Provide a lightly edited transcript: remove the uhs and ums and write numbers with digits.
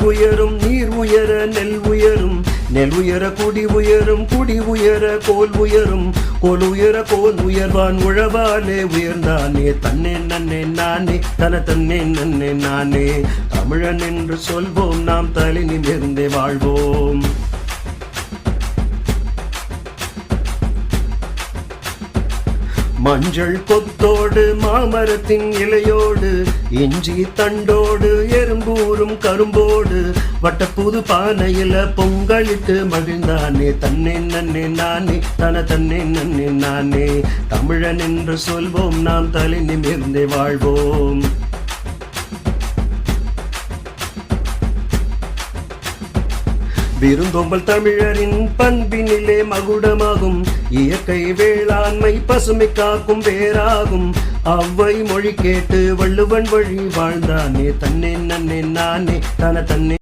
உயரும் நீர் உயர நெல் உயரும் நெல் உயர குடி உயரும் குடி உயர கோல் உயரும் கோல் உயர கோல் உயர்வான் உழவாலே உயர்ந்தானே தன்னே நன்னே நானே தன தன்னே நன்னே நானே தமிழன் என்று சொல்வோம் நாம் தலை நிமிர்ந்தே வாழ்வோம். மஞ்சள் கொத்தோடு மாமரத்தின் இலையோடு இஞ்சி தண்டோடு எறும்பூரும் கரும்போடு வட்டப்புது பானையில பொங்கலிட்டு மகிழ்ந்தானே தன்னே நன்னே நானே தன தன்னே நன்னே நானே தமிழன் என்று சொல்வோம் நாம் தலை நிமிர்ந்தே வாழ்வோம். விருந்தோம்பல் தமிழரின் பண்பினிலே மகுடமாகும் இயற்கை வேளாண்மை பசுமை காக்கும் வேறாகும் அவ்வை மொழி கேட்டு வள்ளுவன் வழி வாழ்ந்தானே தன்னே நன்னே நானே தன தன்னே